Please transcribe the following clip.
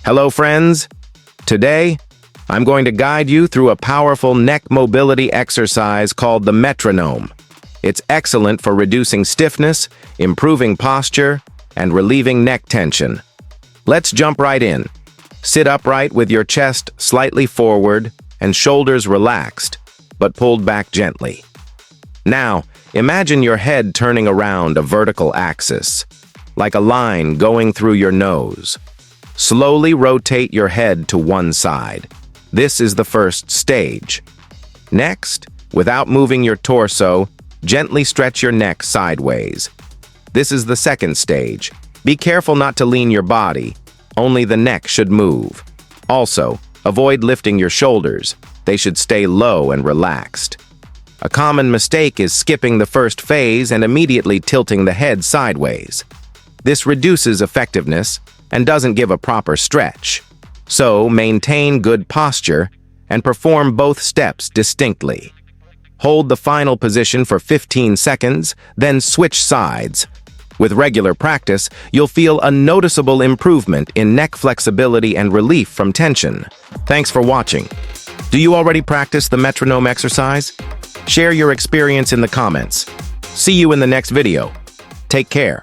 Hello, friends. Today, I'm going to guide you through a powerful neck mobility exercise called the metronome. It's excellent for reducing stiffness, improving posture, and relieving neck tension. Let's jump right in. Sit upright with your chest slightly forward and shoulders relaxed, but pulled back gently. Now, imagine your head turning around a vertical axis, like a line going through your nose. Slowly rotate your head to one side. This is the first stage. Next, without moving your torso, gently stretch your neck sideways. This is the second stage. Be careful not to lean your body. Only the neck should move. Also, avoid lifting your shoulders. They should stay low and relaxed. A common mistake is skipping the first phase and immediately tilting the head sideways. This reduces effectiveness and doesn't give a proper stretch. So, maintain good posture and perform both steps distinctly. Hold the final position for 15 seconds, then switch sides. With regular practice, you'll feel a noticeable improvement in neck flexibility and relief from tension. Thanks for watching. Do you already practice the metronome exercise? Share your experience in the comments. See you in the next video. Take care.